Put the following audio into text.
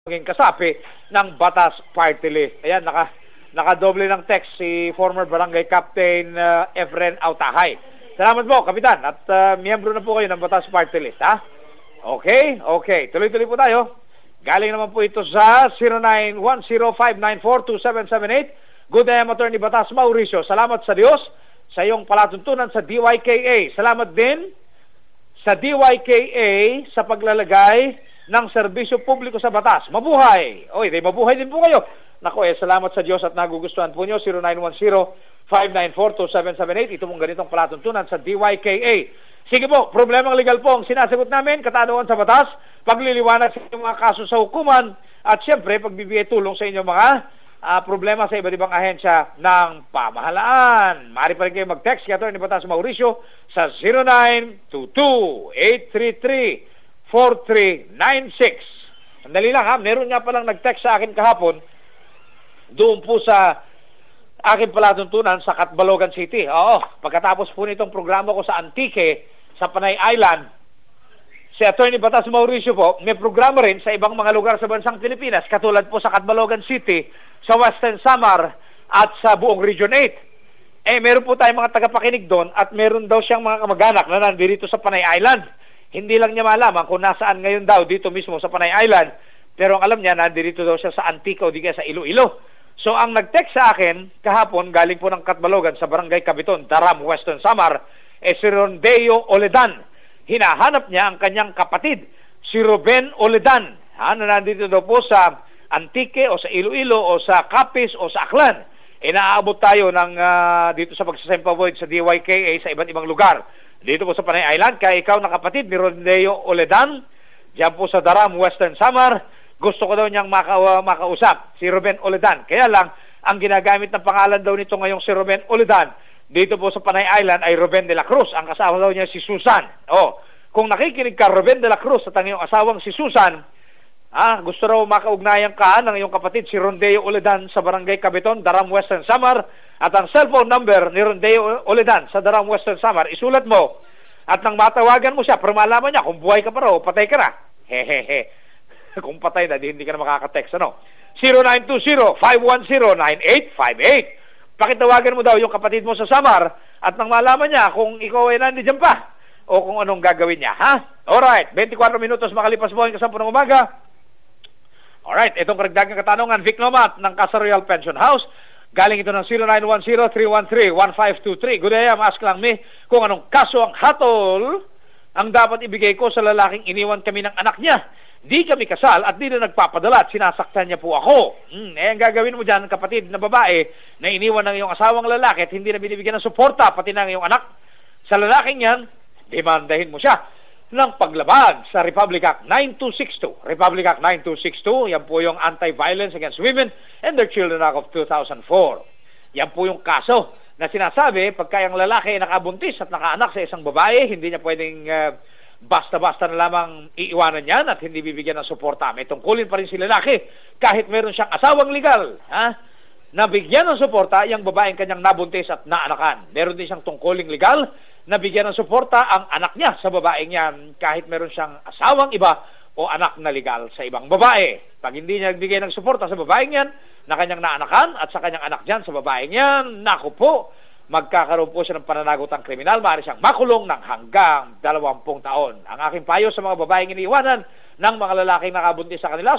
maging kasapi ng Batas Party List. Ayan, nakadoble ng text si former Barangay Captain Efren Autahay. Salamat po, Kapitan. At miyembro na po kayo ng Batas Party List, ha? Okay. Tuloy-tuloy po tayo. Galing naman po ito sa 0910-594-2778. Good day, Attorney Batas Mauricio. Salamat sa Diyos sa iyong palatuntunan sa DYKA. Salamat din sa DYKA sa paglalagay ng serbisyo publiko sa batas. Mabuhay! Oy, mabuhay din po kayo. Nako, salamat sa Diyos at nagugustuhan po nyo. 0910-594-2778. Ito mong ganitong palatuntunan sa DYKA. Sige po, problemang legal po ang sinasagot namin, katanungan sa batas, pagliliwanag sa inyong mga kaso sa hukuman, at siyempre, pagbibigay tulong sa inyong mga problema sa iba't ibang ahensya ng pamahalaan. Maaari pa rin kayo mag-text kay Atty. Batas Mauricio sa 0922-833-4396. Sandali lang ha, meron nga palang nag-text sa akin kahapon doon po sa aking palatuntunan sa Catbalogan City. Oo, pagkatapos po nitong programa ko sa Antique, sa Panay Island, si Atty. Batas Mauricio po, may programa rin sa ibang mga lugar sa bansang Pilipinas, katulad po sa Catbalogan City, sa Western Samar, at sa buong Region 8. Meron po tayong mga tagapakinig doon, at meron daw siyang mga kamag-anak na nandito sa Panay Island. Hindi lang niya malaman kung nasaan ngayon daw dito mismo sa Panay Island, pero ang alam niya, nandito daw siya sa Antique o di kaya sa Iloilo. So, ang nag-text sa akin kahapon, galing po ng Catbalogan sa Barangay Cabiton, Daram, Western Samar, si Rondeo Oledan. Hinahanap niya ang kanyang kapatid, si Ruben Oledan, na nandito daw po sa Antique o sa Iloilo o sa Capiz o sa Aklan. Naaabot tayo ng dito sa pagsasempa void sa DYKA sa iba't ibang lugar. Dito po sa Panay Island, kaya ikaw na kapatid ni Rondeo Oledan, diyan po sa Daram, Western Samar, gusto ko daw niyang makausap, si Ruben Oledan. Kaya lang, ang ginagamit ng pangalan daw nito ngayong si Ruben Oledan, dito po sa Panay Island ay Ruben de la Cruz. Ang kasama daw niya si Susan. Kung nakikinig ka, Ruben de la Cruz, at ang iyong asawang si Susan, gusto raw makaugnayan ka ng iyong kapatid si Rondeo Oledan sa Barangay Cabiton, Daram, Western Samar, at ang cellphone number ni Rondeo Oledan sa Daram, Western Samar, isulat mo. At nang matawagan mo siya, para malaman niya kung buhay ka pa raw o patay ka na. Hehehe. Kung patay na, hindi ka na makaka-text, 0920-510-9858. Pakitawagan mo daw yung kapatid mo sa Samar at nang malaman niya kung ikaw ay nandiyan pa o kung anong gagawin niya, ha? Alright, 24 minutos makalipas mo ang kasampu ng umaga. Alright, itong karagdagang katanungan, Vic Nomat ng Casa Royal Pension House. Galing ito ng 0910-313-1523. Good day, ask lang me kung anong kaso ang hatol ang dapat ibigay ko sa lalaking iniwan kami ng anak niya. Di kami kasal at di na nagpapadala at sinasaktan niya po ako. Ang gagawin mo dyan, kapatid na babae na iniwan ng iyong asawang lalaki at hindi na binibigyan ng suporta pati ng iyong anak, sa lalaking yan, demandahin mo siya ng paglabag sa Republic Act 9262. Republic Act 9262, yan po yung Anti-Violence Against Women and Their Children Act of 2004. Yan po yung kaso na sinasabi pagka yung lalaki nakabuntis at nakaanak sa isang babae, hindi niya pwedeng basta-basta na lamang iiwanan yan at hindi bibigyan ng suporta. May tungkulin pa rin si lalaki kahit meron siyang asawang legal, nabigyan ng suporta yung babaeng kanyang nabuntis at naanakan. Meron din siyang tungkulin legal na bigyan ng suporta ang anak niya sa babaeng yan kahit meron siyang asawang iba o anak na legal sa ibang babae. Pag hindi niya nagbigay ng suporta sa babaeng yan na kanyang naanakan at sa kanyang anak dyan sa babaeng yan, naku po, magkakaroon po siya ng pananagutang kriminal, maaari siyang makulong ng hanggang 20 taon. Ang aking payo sa mga babaeng iniiwanan ng mga lalaking nakabuntis sa kanila,